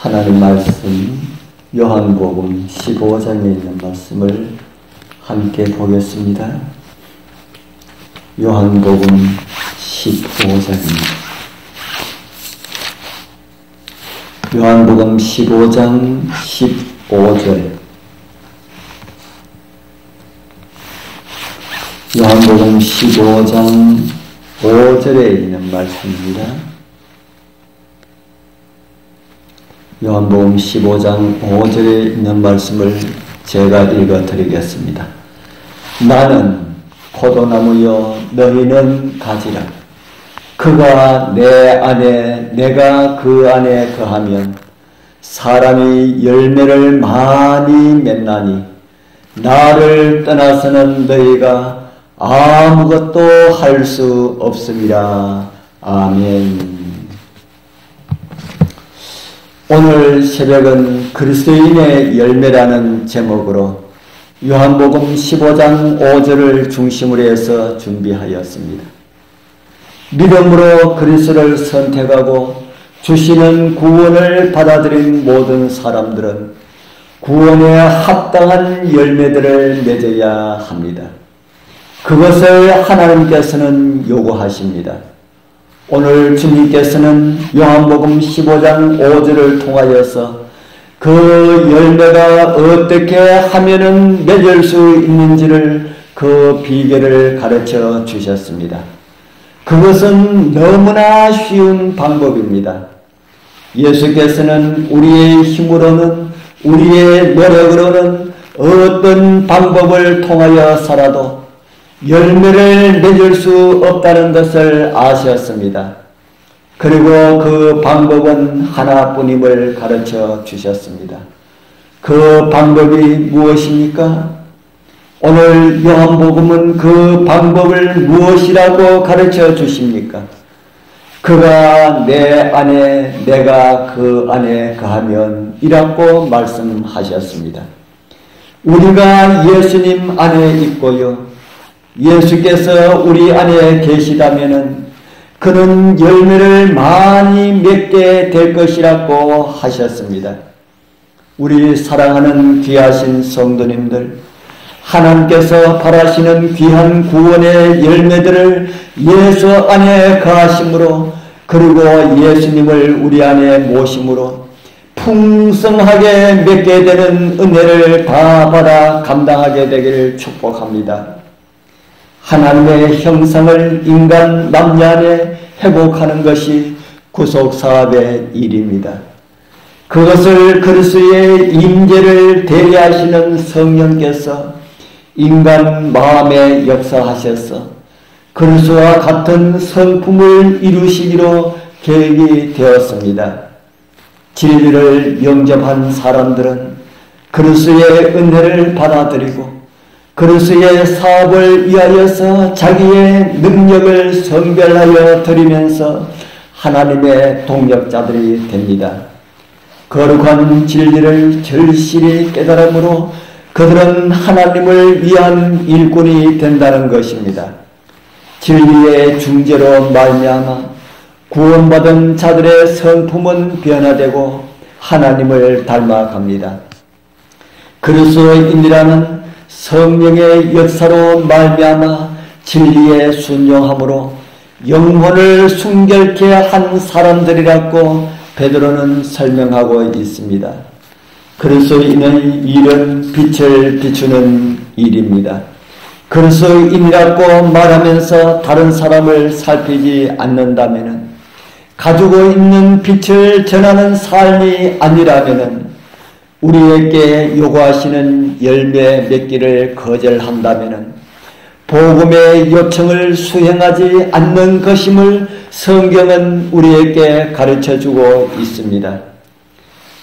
하나님 말씀 요한복음 15장에 있는 말씀을 함께 보겠습니다. 요한복음 15장입니다. 요한복음 15장 15절. 요한복음 15장 5절에 있는 말씀입니다. 요한복음 15장 5절에 있는 말씀을 제가 읽어드리겠습니다. 나는 포도나무여 너희는 가지라. 그가 내 안에 내가 그 안에 거하면 사람이 열매를 많이 맺나니 나를 떠나서는 너희가 아무것도 할 수 없음이라. 아멘. 오늘 새벽은 그리스도인의 열매라는 제목으로 요한복음 15장 5절을 중심으로 해서 준비하였습니다. 믿음으로 그리스도를 선택하고 주시는 구원을 받아들인 모든 사람들은 구원에 합당한 열매들을 맺어야 합니다. 그것을 하나님께서는 요구하십니다. 오늘 주님께서는 요한복음 15장 5절을 통하여서 그 열매가 어떻게 하면은 맺을 수 있는지를 그 비결을 가르쳐 주셨습니다. 그것은 너무나 쉬운 방법입니다. 예수께서는 우리의 힘으로는 우리의 노력으로는 어떤 방법을 통하여서라도 열매를 맺을 수 없다는 것을 아셨습니다. 그리고 그 방법은 하나뿐임을 가르쳐 주셨습니다. 그 방법이 무엇입니까? 오늘 요한복음은 그 방법을 무엇이라고 가르쳐 주십니까? 그가 내 안에 내가 그 안에 거하면 이라고 말씀하셨습니다. 우리가 예수님 안에 있고요, 예수께서 우리 안에 계시다면은 그는 열매를 많이 맺게 될 것이라고 하셨습니다. 우리 사랑하는 귀하신 성도님들, 하나님께서 바라시는 귀한 구원의 열매들을 예수 안에 거하심으로, 그리고 예수님을 우리 안에 모심으로 풍성하게 맺게 되는 은혜를 다 받아 감당하게 되기를 축복합니다. 하나님의 형상을 인간 남녀 안에 회복하는 것이 구속사업의 일입니다. 그것을 그리스도의 임재를 대리하시는 성령께서 인간 마음에 역사하셔서 그리스도와 같은 성품을 이루시기로 계획이 되었습니다. 진리를 영접한 사람들은 그리스도의 은혜를 받아들이고 그리스도의 사업을 위하여서 자기의 능력을 선별하여 드리면서 하나님의 동력자들이 됩니다. 거룩한 진리를 절실히 깨달음으로 그들은 하나님을 위한 일꾼이 된다는 것입니다. 진리의 중재로 말미암아 구원받은 자들의 성품은 변화되고 하나님을 닮아갑니다. 그리스도인이라는 성령의 역사로 말미암아 진리에 순종함으로 영혼을 순결케 한 사람들이라고 베드로는 설명하고 있습니다. 그리스도인의 일은 빛을 비추는 일입니다. 그리스도인이라고 말하면서 다른 사람을 살피지 않는다면, 가지고 있는 빛을 전하는 삶이 아니라면, 우리에게 요구하시는 열매 맺기를 거절한다면 복음의 요청을 수행하지 않는 것임을 성경은 우리에게 가르쳐주고 있습니다.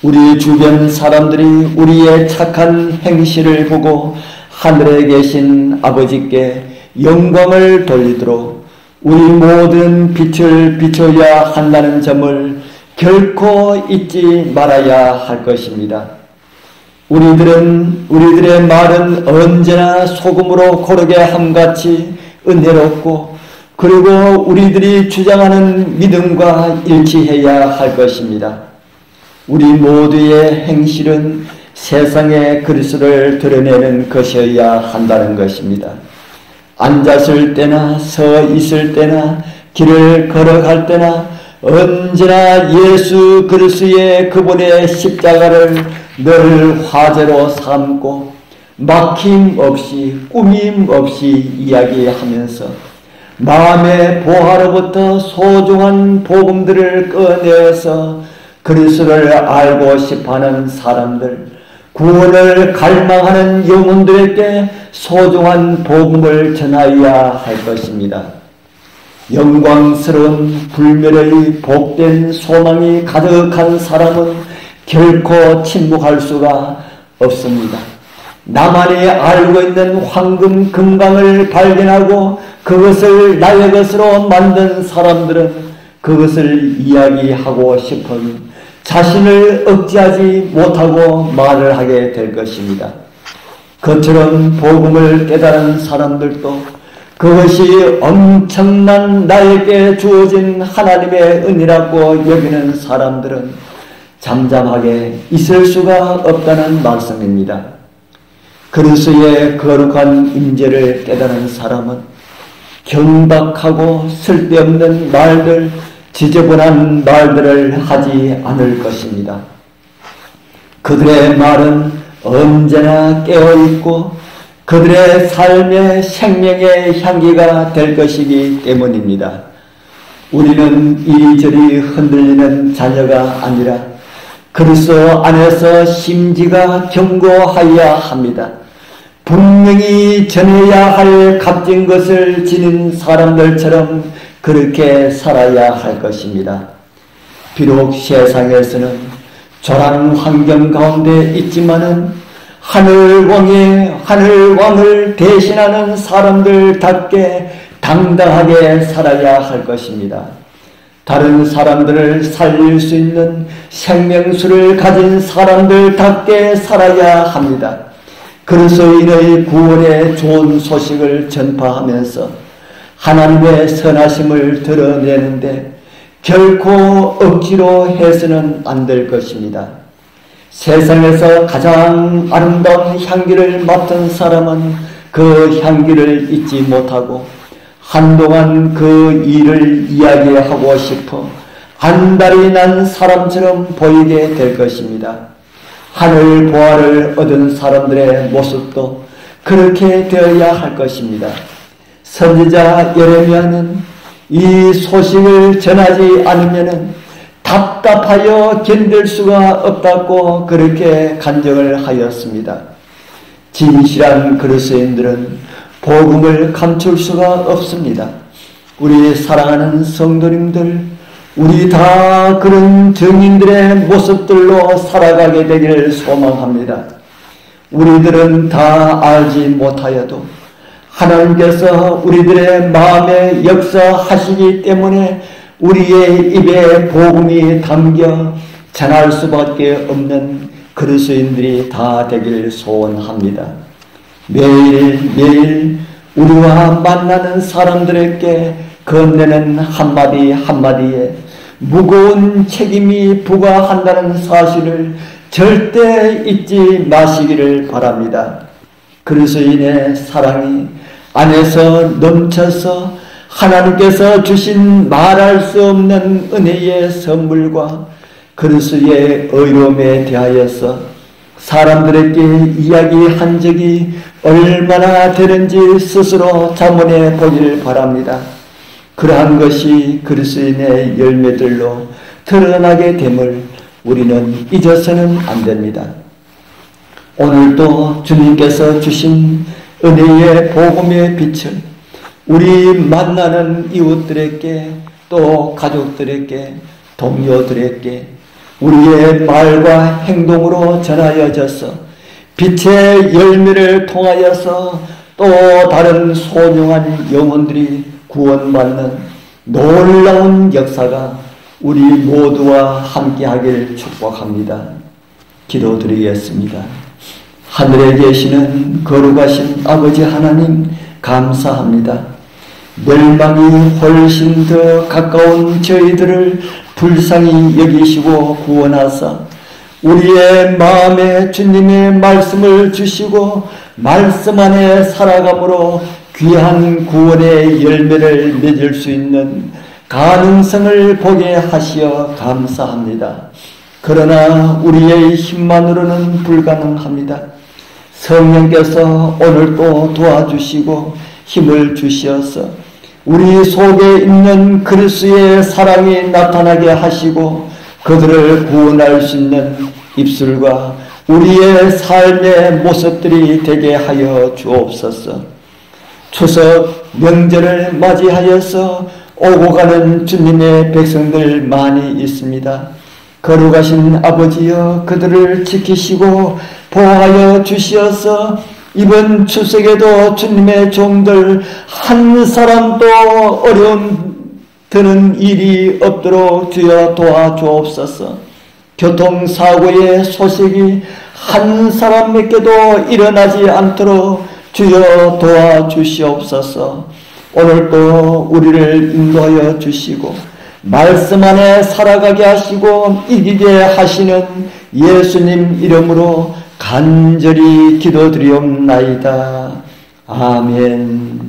우리 주변 사람들이 우리의 착한 행실을 보고 하늘에 계신 아버지께 영광을 돌리도록 우리 모든 빛을 비춰야 한다는 점을 결코 잊지 말아야 할 것입니다. 우리들의 말은 언제나 소금으로 고르게 함같이 은혜롭고 그리고 우리들이 주장하는 믿음과 일치해야 할 것입니다. 우리 모두의 행실은 세상에 그리스도를 드러내는 것이어야 한다는 것입니다. 앉았을 때나 서 있을 때나 길을 걸어갈 때나 언제나 예수 그리스도의 그분의 십자가를 늘 화제로 삼고 막힘없이 꾸밈없이 이야기하면서 마음의 보화로부터 소중한 복음들을 꺼내어서 그리스도를 알고 싶어하는 사람들, 구원을 갈망하는 영혼들에게 소중한 복음을 전하여야 할 것입니다. 영광스러운 불멸의 복된 소망이 가득한 사람은 결코 침묵할 수가 없습니다. 나만이 알고 있는 황금 금강을 발견하고 그것을 나의 것으로 만든 사람들은 그것을 이야기하고 싶은 자신을 억제하지 못하고 말을 하게 될 것입니다. 그처럼 복음을 깨달은 사람들도 그것이 엄청난 나에게 주어진 하나님의 은혜라고 여기는 사람들은 잠잠하게 있을 수가 없다는 말씀입니다. 그리스도의 거룩한 임재를 깨달은 사람은 경박하고 쓸데없는 말들, 지저분한 말들을 하지 않을 것입니다. 그들의 말은 언제나 깨어있고 그들의 삶의 생명의 향기가 될 것이기 때문입니다. 우리는 이리저리 흔들리는 자녀가 아니라 그리스도 안에서 심지가 견고하여야 합니다. 분명히 전해야 할 값진 것을 지닌 사람들처럼 그렇게 살아야 할 것입니다. 비록 세상에서는 조란 환경 가운데 있지만은 하늘왕을 대신하는 사람들답게 당당하게 살아야 할 것입니다. 다른 사람들을 살릴 수 있는 생명수를 가진 사람들답게 살아야 합니다. 그리스도인의 구원의 좋은 소식을 전파하면서 하나님의 선하심을 드러내는데 결코 억지로 해서는 안 될 것입니다. 세상에서 가장 아름다운 향기를 맡은 사람은 그 향기를 잊지 못하고 한동안 그 일을 이야기하고 싶어 안달이 난 사람처럼 보이게 될 것입니다. 하늘 보화를 얻은 사람들의 모습도 그렇게 되어야 할 것입니다. 선지자 예레미야는 이 소식을 전하지 않으면 답답하여 견딜 수가 없다고 그렇게 간증을 하였습니다. 진실한 그리스도인들은 복음을 감출 수가 없습니다. 우리 사랑하는 성도님들, 우리 다 그런 증인들의 모습들로 살아가게 되기를 소망합니다. 우리들은 다 알지 못하여도 하나님께서 우리들의 마음에 역사하시기 때문에 우리의 입에 복음이 담겨 전할 수밖에 없는 그리스도인들이 다 되기를 소원합니다. 매일매일 우리와 만나는 사람들에게 건네는 한마디 한마디에 무거운 책임이 부과한다는 사실을 절대 잊지 마시기를 바랍니다. 그리스도인의 사랑이 안에서 넘쳐서 하나님께서 주신 말할 수 없는 은혜의 선물과 그리스도의 의로움에 대하여서 사람들에게 이야기한 적이 얼마나 되는지 스스로 자문해 보기를 바랍니다. 그러한 것이 그리스도인의 열매들로 드러나게 됨을 우리는 잊어서는 안 됩니다. 오늘도 주님께서 주신 은혜의 복음의 빛을 우리 만나는 이웃들에게 또 가족들에게 동료들에게 우리의 말과 행동으로 전하여져서 빛의 열매를 통하여서 또 다른 소중한 영혼들이 구원받는 놀라운 역사가 우리 모두와 함께하길 축복합니다. 기도드리겠습니다. 하늘에 계시는 거룩하신 아버지 하나님 감사합니다. 멸망이 훨씬 더 가까운 저희들을 불쌍히 여기시고 구원하사 우리의 마음에 주님의 말씀을 주시고 말씀 안에 살아감으로 귀한 구원의 열매를 맺을 수 있는 가능성을 보게 하시어 감사합니다. 그러나 우리의 힘만으로는 불가능합니다. 성령께서 오늘도 도와주시고 힘을 주시어서 우리 속에 있는 그리스도의 사랑이 나타나게 하시고 그들을 구원할 수 있는 입술과 우리의 삶의 모습들이 되게 하여 주옵소서. 추석 명절을 맞이하여서 오고 가는 주님의 백성들 많이 있습니다. 거룩하신 아버지여, 그들을 지키시고 보호하여 주시어서 이번 추석에도 주님의 종들 한 사람도 어려움 드는 일이 없도록 주여 도와주옵소서. 교통사고의 소식이 한 사람에게도 일어나지 않도록 주여 도와주시옵소서. 오늘도 우리를 인도하여 주시고 말씀 안에 살아가게 하시고 이기게 하시는 예수님 이름으로 간절히 기도드리옵나이다. 아멘.